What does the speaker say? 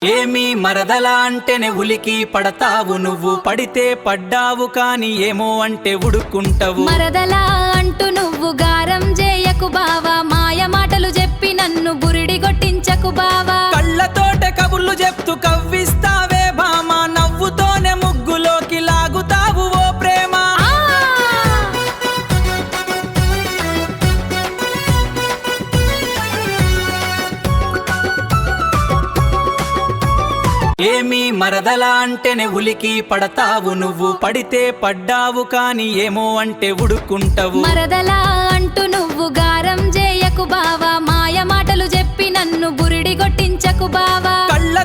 ఏమి మరదలా అంటేనే ఉలికి పడతావు నువ్వు, పడితే పడ్డావు కాని ఏమో అంటే ఉడుక్కుంటావు. మరదలా అంటూ నువ్వు గారం చేయకు బావా, మాయ మాటలు చెప్పి నన్ను బురిడి కొట్టించకు బావా. కళ్ళతోటే కబుర్లు చెప్తూ కవ్విస్తావే భామ, నవ్వుతోనే ముగ్గులోకి లాగుతావు ఓ ప్రేమ. ఏమి మరదలా అంటేనే ఉలికి పడతావు నువ్వు, పడితే పడ్డావు కాని ఏమో అంటే ఉడుక్కుంటావు. మరదలా అంటూ నువ్వు గారం చేయకు బావా, మాయ మాటలు చెప్పి నన్ను బురిడి కొట్టించకు బావా. కళ్ళ